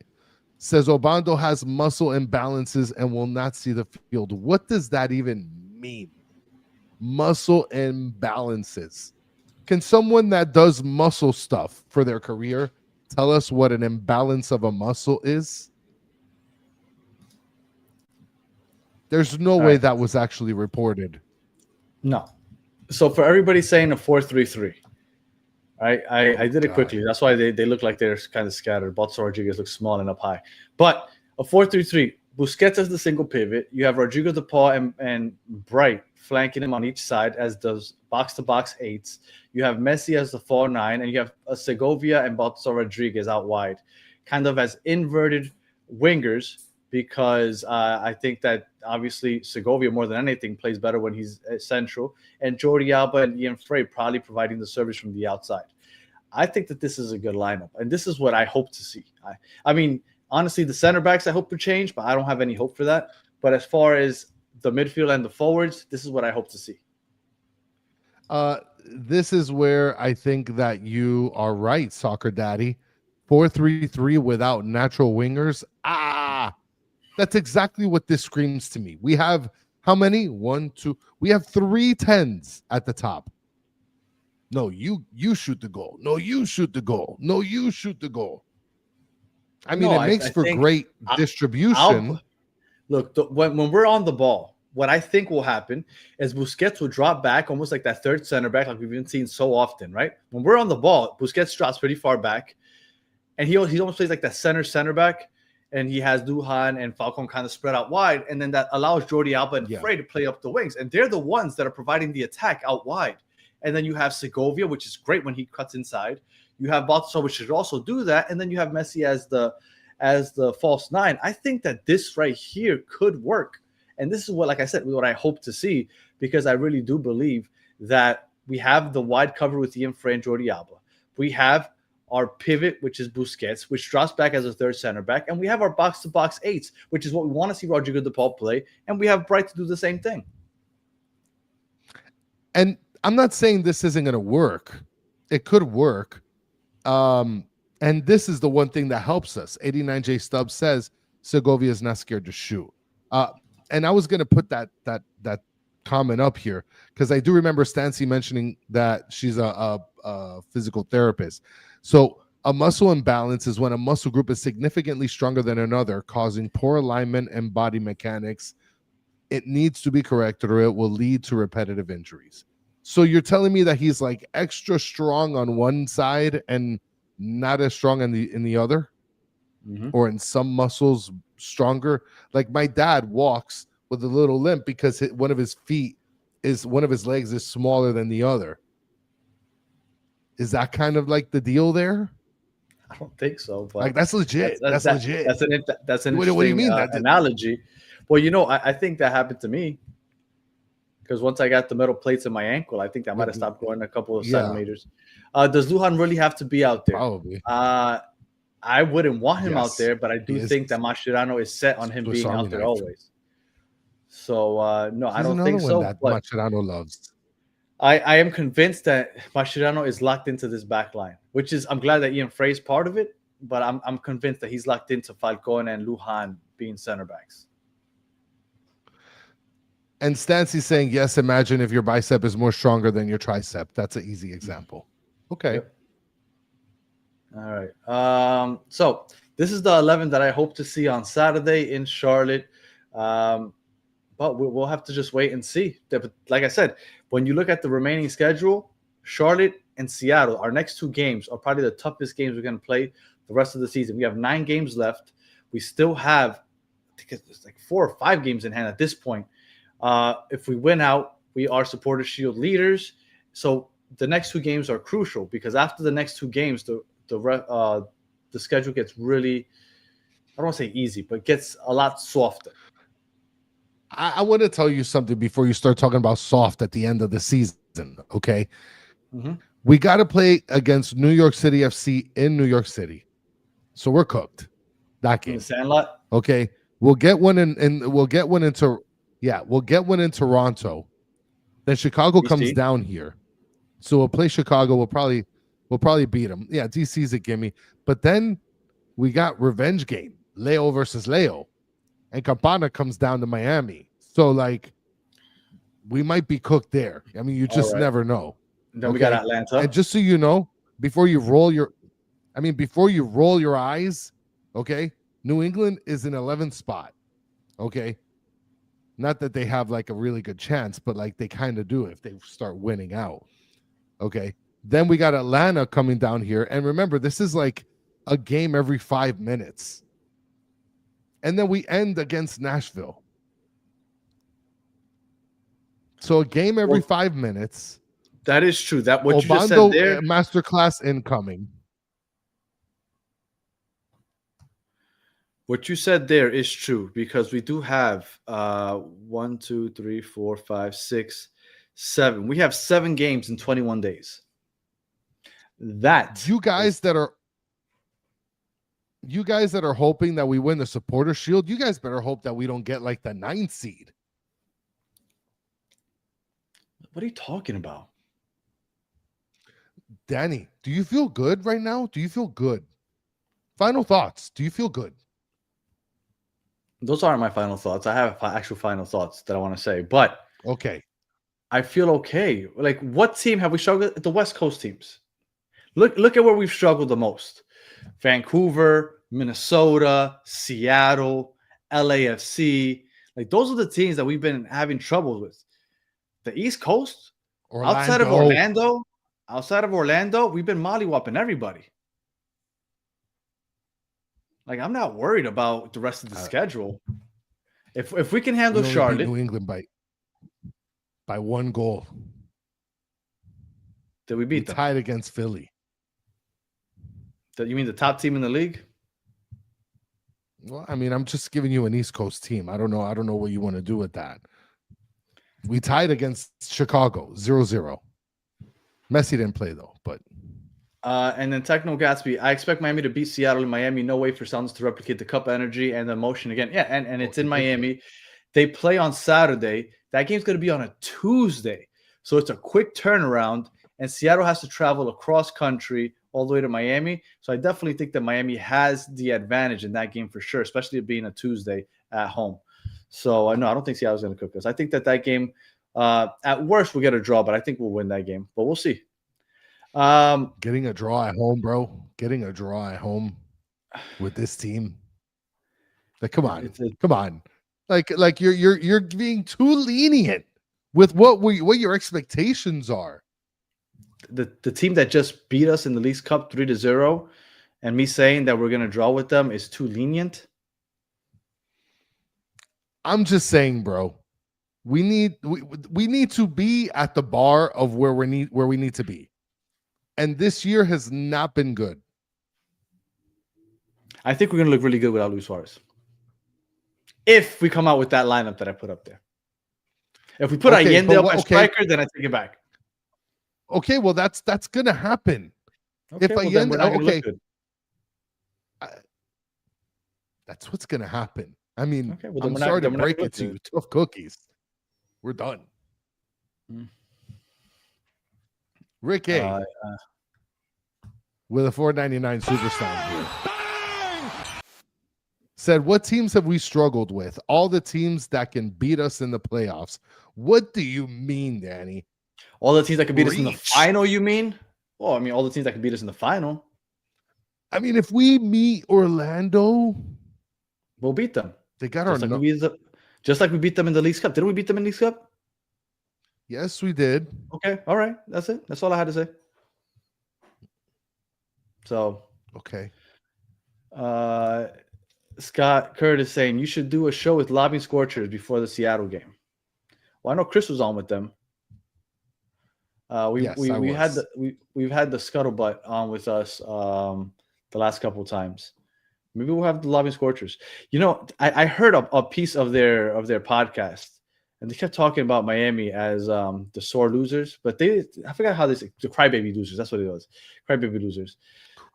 Says Obando has muscle imbalances and will not see the field. What does that even mean? Muscle imbalances. Can someone that does muscle stuff for their career tell us what an imbalance of a muscle is? There's no way that was actually reported.
No. So for everybody saying a 4-3-3, I did it quickly. That's why they look like they're kind of scattered. Baltasar Rodriguez looks small and up high. But a 4-3-3, Busquets as the single pivot. You have Rodrigo De Paul and Bright flanking him on each side as those box-to-box eights. You have Messi as the 4-9, and you have Segovia and Baltasar Rodriguez out wide, kind of as inverted wingers, because I think that obviously Segovia, more than anything, plays better when he's central, and Jordi Alba and Ian Frey probably providing the service from the outside. I think that this is a good lineup, and this is what I hope to see. I mean, honestly, the center backs I hope to change, but I don't have any hope for that. But as far as the midfield and the forwards, this is what I hope to see.
This is where I think that you are right, Soccer Daddy. 4-3-3 without natural wingers. That's exactly what this screams to me. We have how many? 1, 2. We have 3 10s at the top. No, you shoot the goal. No, you shoot the goal. No, you shoot the goal. I mean, it makes for great distribution.
Look, when we're on the ball, what I think will happen is Busquets will drop back almost like that third center back, like we've been seeing so often, right? When we're on the ball, Busquets drops pretty far back, and he almost plays like that center back, and he has Duhan and Falcon kind of spread out wide, and then that allows Jordi Alba and Frey to play up the wings, and they're the ones that are providing the attack out wide. And then you have Segovia, which is great when he cuts inside. You have Baltasar, which should also do that, and then you have Messi as the false 9. I think that this right here could work. And this is what, like I said, what I hope to see, because I really do believe that we have the wide cover with Ian Frey and Jordi Alba. We have our pivot, which is Busquets, which drops back as a third center back. And we have our box-to-box eights, which is what we want to see Rodrigo De Paul play. And we have Bright to do the same thing.
And I'm not saying this isn't going to work. It could work. And this is the one thing that helps us. 89J Stubbs says Segovia is not scared to shoot. And I was going to put that comment up here because I do remember Stancy mentioning that she's a physical therapist. So a muscle imbalance is when a muscle group is significantly stronger than another, causing poor alignment and body mechanics. It needs to be corrected or it will lead to repetitive injuries. So you're telling me that he's like extra strong on one side and not as strong in the other, or in some muscles stronger. Like my dad walks with a little limp because one of his legs is smaller than the other. Is that kind of like the deal there?
I don't think so, but
like that's legit. That's legit.
That's an
What do you mean?
Analogy. Well, I think that happened to me because once I got the metal plates in my ankle, I think I might have stopped growing a couple of centimeters. Does Lujan really have to be out there?
Probably.
I wouldn't want him out there, but I do think that Mascherano is set on him being out there always. So no, I don't think so.
That Mascherano loves.
I am convinced that Mascherano is locked into this back line, which is I'm glad that Ian Frey's part of it, but I'm convinced that he's locked into Falcone and Lujan being center backs.
And Stancy's saying, yes, imagine if your bicep is more stronger than your tricep. That's an easy example. Okay.
Yep. All right. So this is the 11 that I hope to see on Saturday in Charlotte. But we'll have to just wait and see. Like I said, when you look at the remaining schedule, Charlotte and Seattle, our next two games are probably the toughest games we're going to play the rest of the season. We have 9 games left. We still have, I think it's like 4 or 5 games in hand at this point. If we win out, we are Supporters Shield leaders. So the next 2 games are crucial because after the next 2 games, the schedule gets really, I don't want to say easy, but gets a lot softer.
I want to tell you something before you start talking about soft at the end of the season, okay? We got to play against New York City FC in New York City. So we're cooked. That game.
In the Sandlot?
Okay. We'll get one we'll get one in Toronto. Then Chicago comes down here. So we'll play Chicago. We'll probably beat them. Yeah, DC's a gimme. But then we got revenge game. Leo versus Leo. And Campana comes down to Miami. So, like, we might be cooked there. I mean, you just never know.
Then we got Atlanta.
And just so you know, before you roll your eyes, okay, New England is in 11th spot, okay? Not that they have, like, a really good chance, but, like, they kind of do if they start winning out, okay? Then we got Atlanta coming down here. And remember, this is, like, a game every 5 minutes. And then we end against Nashville. So a game every 5 minutes.
That is true. That what
Obando,
you just said there.
Masterclass incoming.
What you said there is true because we do have 1, 2, 3, 4, 5, 6, 7. We have 7 games in 21 days.
You guys that are hoping that we win the Supporter Shield, you guys better hope that we don't get like the 9th seed.
What are you talking about?
Danny, do you feel good right now? Do you feel good? Final thoughts. Do you feel good?
Those aren't my final thoughts. I have actual final thoughts that I want to say, but
okay.
I feel okay. Like, what team have we struggled? The West Coast teams. Look at where we've struggled the most. Vancouver, Minnesota, Seattle, LAFC. Like, those are the teams that we've been having trouble with. The East Coast, outside of Orlando, we've been mollywhopping everybody. Like, I'm not worried about the rest of the schedule. If we can handle Charlotte,
New England by 1 goal.
Did we beat them?
Tied against Philly.
You mean the top team in the league?
Well, I mean, I'm just giving you an East Coast team. I don't know what you want to do with that. We tied against Chicago 0-0. Messi didn't play though, but
and then Techno Gatsby, I expect Miami to beat Seattle in Miami. No way for Sounds to replicate the cup energy and the emotion again. Yeah, and it's in Miami. They play on Saturday. That game's going to be on a Tuesday. So it's a quick turnaround, and Seattle has to travel across country all the way to Miami. So I definitely think that Miami has the advantage in that game for sure, especially it being a Tuesday at home. So no, I don't think Seattle's going to cook us. I think that game, at worst, we'll get a draw, but I think we'll win that game. But we'll see.
Getting a draw at home, bro. Getting a draw at home with this team. Like, come on. Like you're being too lenient with what your expectations are.
the team that just beat us in the Leagues Cup 3-0, and me saying that we're gonna draw with them is too lenient?
I'm just saying, bro. We need to be at the bar of where we need to be. And this year has not been good.
I think we're gonna look really good without Luis Suarez. If we come out with that lineup that I put up there. If we put Allende up as striker, then I take it back.
Okay, well that's gonna happen.
Okay,
if Allende, that's what's gonna happen. I mean, I'm sorry to break it to you. Tough cookies. We're done. Rick A. With a $4.99 super star here. Said, what teams have we struggled with? All the teams that can beat us in the playoffs. What do you mean, Danny?
All the teams that can beat us in the final, you mean? Well, I mean, all the teams that can beat us in the final.
I mean, if we meet Orlando,
we'll beat them.
They got
just like we beat them in the Leagues Cup. Didn't we beat them in the Leagues Cup?
Yes, we did.
Okay, all right. That's it. That's all I had to say. So,
okay.
Scott Curtis saying you should do a show with Lobby Scorchers before the Seattle game. Well, I know Chris was on with them. We've had the Scuttlebutt on with us the last couple of times. Maybe we'll have the Lobby Scorchers. You know, I heard a piece of their podcast, and they kept talking about Miami as the sore losers, but I forgot how the crybaby losers. That's what it was, crybaby losers.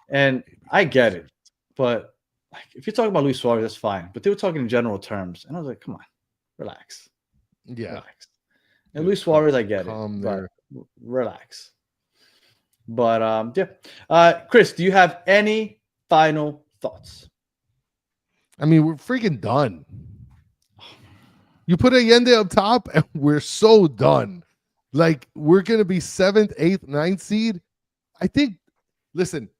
And I get it, but like if you're talking about Luis Suarez, that's fine. But they were talking in general terms, and I was like, come on, relax.
Yeah,
relax. And Luis Suarez, I get it, but relax. But yeah, Chris, do you have any final thoughts?
I mean, we're freaking done. You put Allende up top, and we're so done. Like, we're going to be 7th, 8th, 9th seed. I think, listen,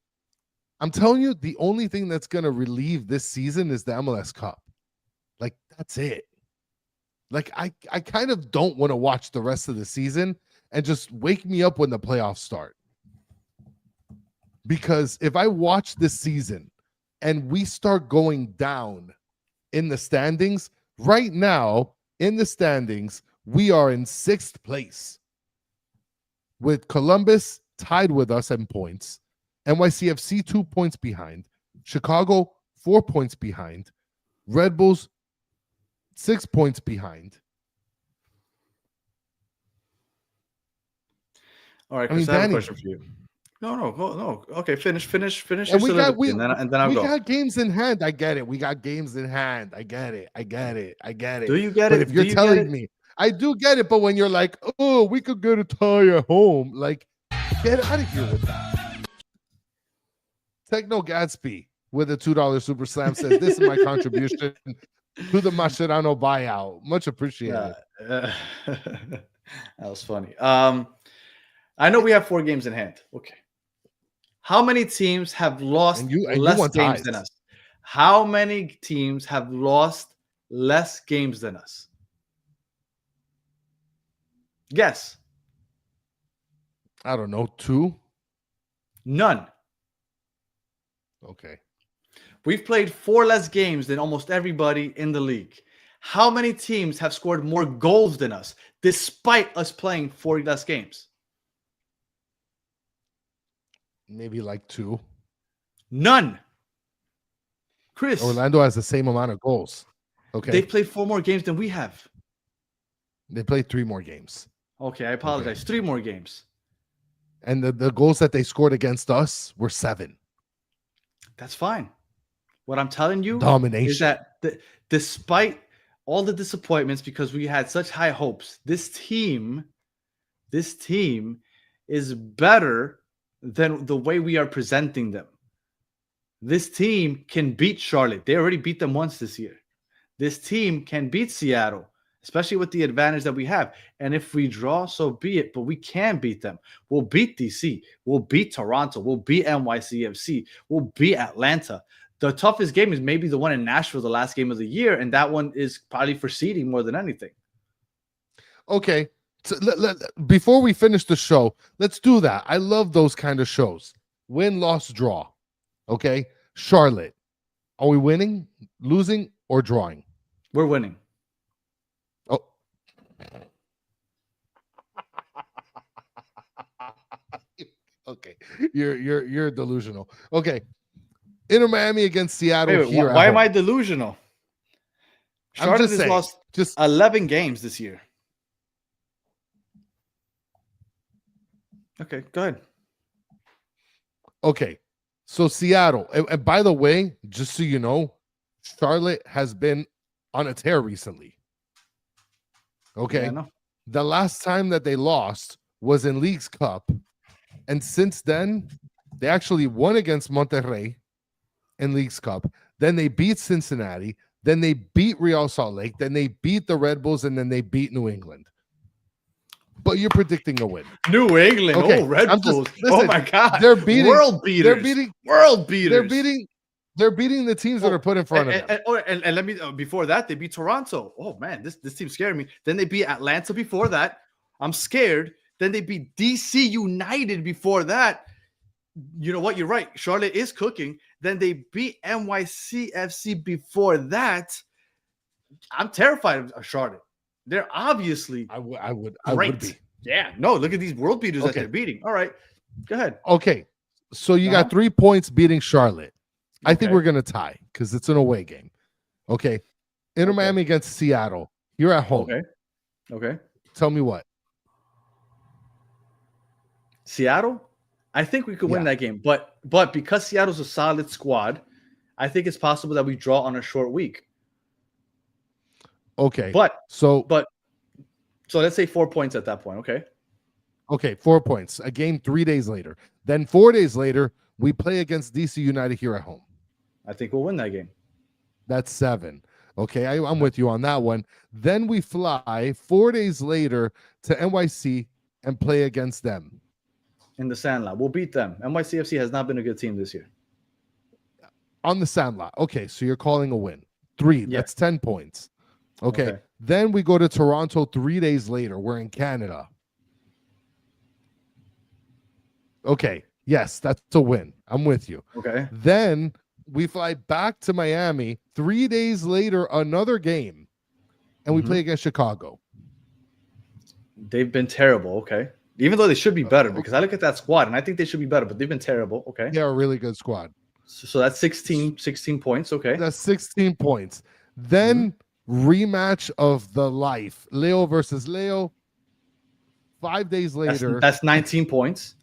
I'm telling you, the only thing that's going to relieve this season is the MLS Cup. Like, that's it. Like, I kind of don't want to watch the rest of the season and just wake me up when the playoffs start. Because if I watch this season and we start going down in the standings, right now in the standings, we are in 6th place with Columbus tied with us in points, NYCFC 2 points behind, Chicago 4 points behind, Red Bulls 6 points behind.
All right, Chris, I have a question for you. No. Okay, finish.
And we got games in hand. I get it. We got games in hand. I get it.
Do you get it?
But if you're telling me, I do get it. But when you're like, oh, we could get a tie at home, like, get out of here with that. Techno Gatsby with a $2 super slam says, this is my contribution to the Mascherano buyout. Much appreciated.
That was funny. I know we have 4 games in hand. Okay. How many teams have lost less games than us? How many teams have lost less games than us? Guess.
I don't know. 2?
None.
Okay.
We've played 4 less games than almost everybody in the league. How many teams have scored more goals than us, despite us playing 4 less games?
Maybe like 2.
None. Chris.
Orlando has the same amount of goals. Okay.
They've played 4 more games than we have.
They played 3 more games.
Okay, I apologize. Okay. 3 more games.
And the goals that they scored against us were 7.
That's fine. What I'm telling you
domination
is that despite all the disappointments, because we had such high hopes, this team is better than the way we are presenting them. This team can beat Charlotte. They already beat them once this year. This team can beat Seattle, especially with the advantage that we have. And if we draw, so be it. But we can beat them. We'll beat DC. We'll beat Toronto. We'll beat NYCFC. We'll beat Atlanta. The toughest game is maybe the one in Nashville, the last game of the year. And that one is probably for seeding more than anything.
Okay. So before we finish the show, let's do that. I love those kind of shows. Win, loss, draw. Okay. Charlotte. Are we winning, losing, or drawing?
We're winning.
Oh. Okay. You're delusional. Okay. Inter Miami against Seattle.
Wait, why am I delusional? Charlotte has lost just 11 games this year. Okay, go ahead.
Okay, so Seattle. And by the way, just so you know, Charlotte has been on a tear recently. Okay,
Yeah,
the last time that they lost was in Leagues Cup, and since then, they actually won against Monterrey in Leagues Cup. Then they beat Cincinnati. Then they beat Real Salt Lake. Then they beat the Red Bulls, and then they beat New England. But you're predicting a win.
New England.
Okay.
Red Bulls.
Listen,
oh my God.
They're beating
world beaters.
They're beating
world beaters.
They're beating the teams that are put in front of them.
And let me before that, they beat Toronto. Oh man, this team scared me. Then they beat Atlanta before that. I'm scared. Then they beat DC United before that. You know what? You're right. Charlotte is cooking. Then they beat NYCFC before that. I'm terrified of Charlotte. They're obviously
I would be.
Yeah. No, look at these world beaters that they're beating. All right. Go ahead.
Okay. So you got 3 points beating Charlotte. I think we're going to tie because it's an away game. Okay. Inter Miami against Seattle. You're at home.
Okay.
Tell me what.
Seattle? I think we could win that game. But because Seattle's a solid squad, I think it's possible that we draw on a short week.
Okay.
So let's say 4 points at that point. Okay,
4 points. A game 3 days later. Then 4 days later, we play against DC United here at home.
I think we'll win that game.
That's 7. Okay, I'm with you on that one. Then we fly 4 days later to NYC and play against them.
In the Sandlot. We'll beat them. NYCFC has not been a good team this year.
On the Sandlot. Okay, so you're calling a win. 3. That's 10 points. Okay. Then we go to Toronto 3 days later. We're in Canada. Okay. Yes, that's a win. I'm with you.
Okay.
Then we fly back to Miami 3 days later, another game, and we play against Chicago.
They've been terrible. Okay. Even though they should be better, because I look at that squad and I think they should be better, but they've been terrible. Okay.
They're a really good squad.
So that's 16 points. Okay.
That's 16 points. Then rematch of the life. Leo versus Leo. 5 days later.
That's 19 points.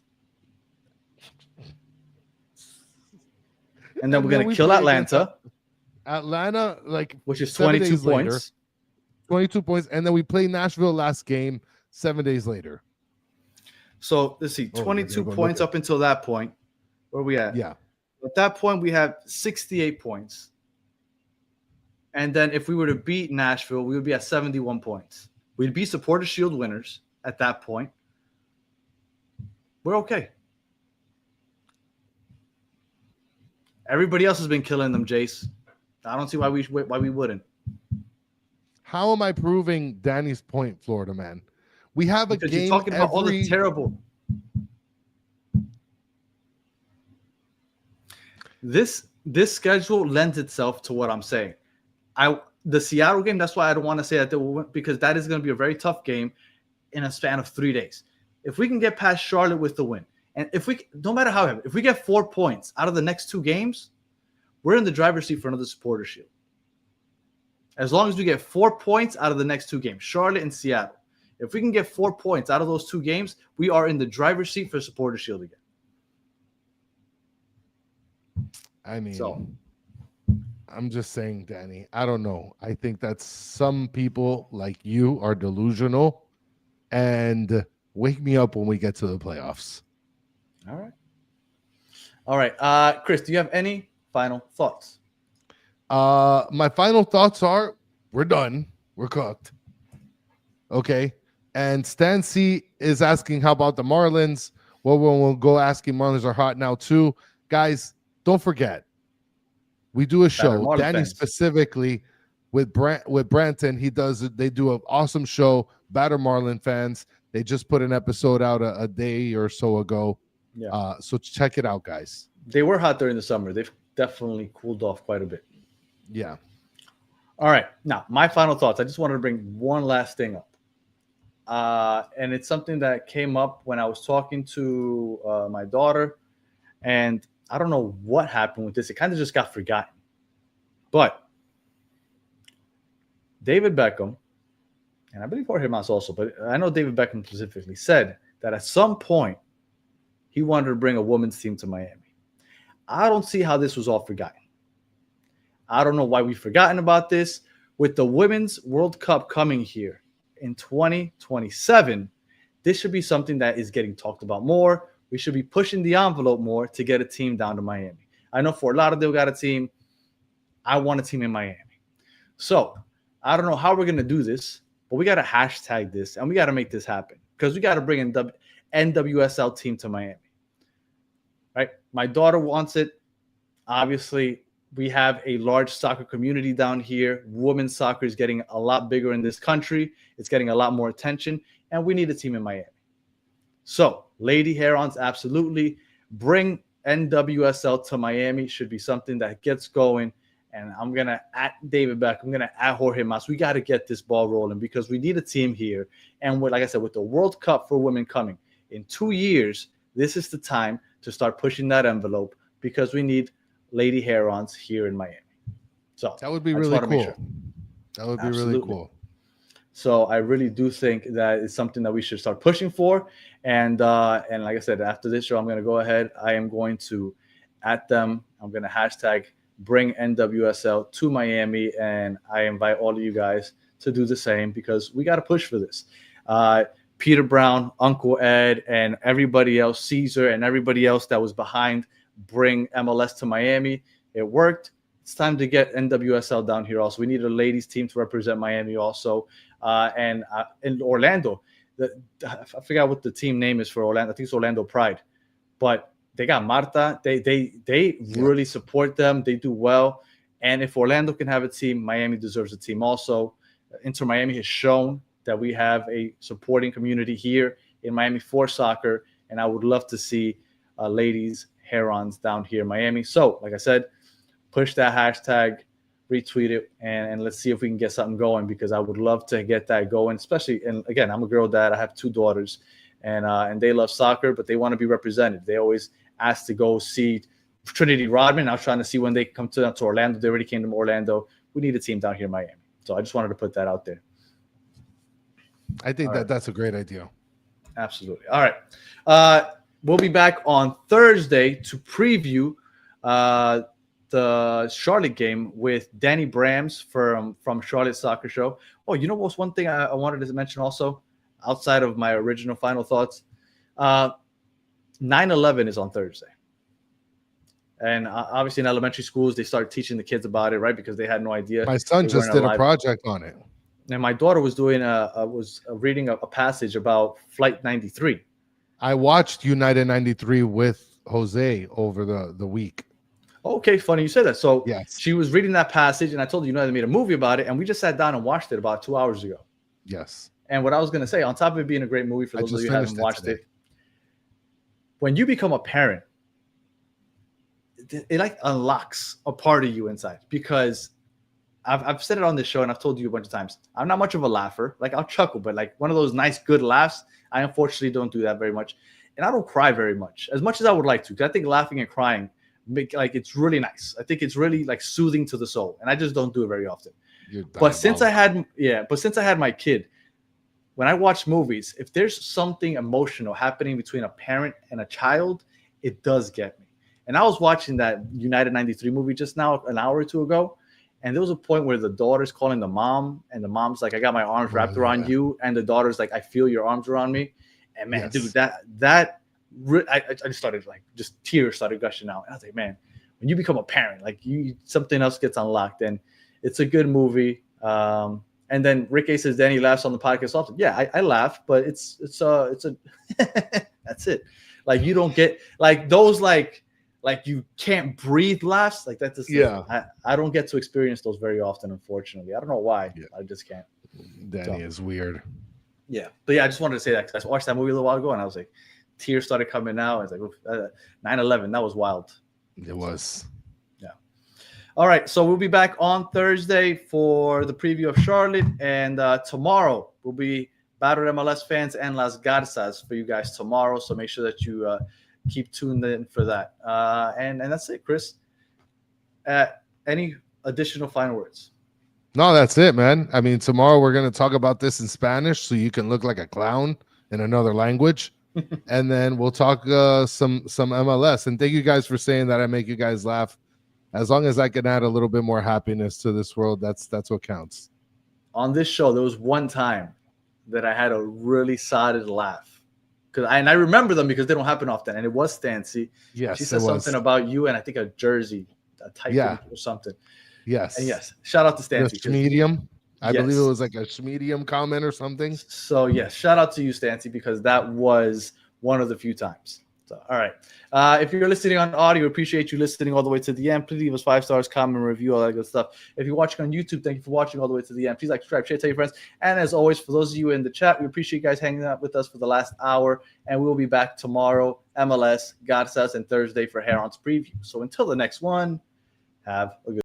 And then we're going to kill Atlanta.
Atlanta,
which is 22 points.
Later, 22 points. And then we play Nashville last game 7 days later.
So let's see, 22 points up until that point. Where are we at?
Yeah.
At that point, we have 68 points. And then if we were to beat Nashville, we would be at 71 points. We'd be Supporter Shield winners at that point. We're okay. Everybody else has been killing them, Jace. I don't see why we wouldn't.
How am I proving Danny's point, Florida man? We have a game.
You're talking about all the terrible. This schedule lends itself to what I'm saying. The Seattle game, that's why I don't want to say that they will win, because that is going to be a very tough game in a span of 3 days. If we can get past Charlotte with the win, and no matter how, if we get 4 points out of the next 2 games, we're in the driver's seat for another Supporter Shield. As long as we get 4 points out of the next 2 games, Charlotte and Seattle. If we can get 4 points out of those 2 games, we are in the driver's seat for Supporter Shield again.
I mean, I'm just saying, Danny, I don't know. I think that some people like you are delusional, and wake me up when we get to the playoffs.
All right. Chris, do you have any final thoughts?
My final thoughts are we're done. We're cooked. Okay. And Stan C is asking, how about the Marlins? Well, we'll go asking. Marlins are hot now too. Guys, don't forget, we do a show. Danny fans. Specifically with Branton, they do an awesome show, Batter Marlin fans. They just put an episode out a day or so ago.
Yeah.
So check it out, guys.
They were hot during the summer. They've definitely cooled off quite a bit.
Yeah.
All right. Now, my final thoughts. I just wanted to bring one last thing up. And it's something that came up when I was talking to my daughter. And I don't know what happened with this. It kind of just got forgotten. But David Beckham, and I believe Jorge Mas also, but I know David Beckham specifically said that at some point he wanted to bring a women's team to Miami. I don't see how this was all forgotten. I don't know why we've forgotten about this. With the Women's World Cup coming here in 2027, this should be something that is getting talked about more. We should be pushing the envelope more to get a team down to Miami. I know Fort Lauderdale got a team. I want a team in Miami. So I don't know how we're going to do this, but we got to hashtag this and we got to make this happen because we got to bring in the NWSL team to Miami. Right? My daughter wants it. Obviously, we have a large soccer community down here. Women's soccer is getting a lot bigger in this country. It's getting a lot more attention, and we need a team in Miami. So, Lady Herons, absolutely. Bring NWSL to Miami. Should be something that gets going. And I'm going to at David Beck. I'm going to at Jorge Mas. We got to get this ball rolling because we need a team here. And like I said, with the World Cup for women coming in 2 years, this is the time to start pushing that envelope because we need Lady Herons here in Miami. So
that would be really cool. Sure. That would be really cool.
So I really do think that is something that we should start pushing for. And like I said, after this show, I'm going to go ahead. I am going to at them. I'm going to hashtag bring NWSL to Miami. And I invite all of you guys to do the same because we got to push for this. Peter Brown, Uncle Ed, and everybody else, Caesar, and everybody else that was behind bring MLS to Miami. It worked. It's time to get NWSL down here also. We need a ladies team to represent Miami also. And in Orlando, I forgot what the team name is for Orlando. I think it's Orlando Pride. But they got Marta. They really support them. They do well. And if Orlando can have a team, Miami deserves a team also. Inter Miami has shown that we have a supporting community here in Miami for soccer. And I would love to see ladies Herons down here in Miami. So, like I said, push that hashtag, retweet it, and let's see if we can get something going because I would love to get that going, especially, and again, I'm a girl dad. I have 2 daughters, and they love soccer, but they want to be represented. They always ask to go see Trinity Rodman. I was trying to see when they come to Orlando. They already came to Orlando. We need a team down here in Miami. So I just wanted to put that out there.
I think that's a great idea.
Absolutely. All right. We'll be back on Thursday to preview the Charlotte game with Danny Brams from Charlotte Soccer Show. Oh, you know what's one thing I wanted to mention also, outside of my original final thoughts? 9/11 is on Thursday. And obviously in elementary schools, they start teaching the kids about it, right? Because they had no idea.
My son just did a project on it.
And my daughter was doing reading a passage about Flight 93.
I watched United 93 with Jose over the week.
Okay, funny you said that. So
yes,
she was reading that passage, and I told United made a movie about it, and we just sat down and watched it about 2 hours ago.
Yes.
And what I was going to say, on top of it being a great movie for those of you who haven't watched it, when you become a parent, it like unlocks a part of you inside because I've said it on this show and I've told you a bunch of times. I'm not much of a laugher. Like I'll chuckle, but like one of those nice, good laughs, I unfortunately don't do that very much. And I don't cry very much as I would like to. Because I think laughing and crying, it's really nice. I think it's really like soothing to the soul. And I just don't do it very often. But since I had my kid, when I watch movies, if there's something emotional happening between a parent and a child, it does get me. And I was watching that United 93 movie just now, an hour or two ago. And there was a point where the daughter's calling the mom, and the mom's like, I got my arms wrapped around you. And the daughter's like, I feel your arms around me. And man, dude, I just started just tears started gushing out. And I was like, man, when you become a parent, something else gets unlocked. And it's a good movie. And then Rick A says, Danny laughs on the podcast often. Yeah, I laugh, but it's a that's it. Like you don't get like those like you can't breathe laughs like that's I don't get to experience those very often, unfortunately. I don't know why. I just can't.
Danny is weird.
Yeah, but yeah, I just wanted to say that because I watched that movie a little while ago, and I was like, tears started coming out. I was like, 9/11, that was wild.
It was.
Yeah. All right, so we'll be back on Thursday for the preview of Charlotte, and tomorrow will be Battered MLS fans and Las Garzas for you guys tomorrow. So make sure that you keep tuned in for that. And that's it, Chris. Any additional final words?
No, that's it, man. I mean, tomorrow we're going to talk about this in Spanish so you can look like a clown in another language. And then we'll talk some MLS. And thank you guys for saying that I make you guys laugh. As long as I can add a little bit more happiness to this world, that's what counts.
On this show, there was one time that I had a really solid laugh. I remember them because they don't happen often. And it was Stancy.
Yes,
she said something about you and I think a jersey, a type or something.
Yes.
And yes. Shout out to Stancy.
Medium. I believe it was like a medium comment or something.
So yes, shout out to you, Stancy, because that was one of the few times. So all right. If you're listening on audio, we appreciate you listening all the way to the end. Please leave us 5 stars, comment, review, all that good stuff. If you're watching on YouTube, thank you for watching all the way to the end. Please like, subscribe, share, tell your friends. And as always, for those of you in the chat, we appreciate you guys hanging out with us for the last hour. And we'll be back tomorrow, MLS, Garzas, and Thursday for Herons preview. So until the next one, have a good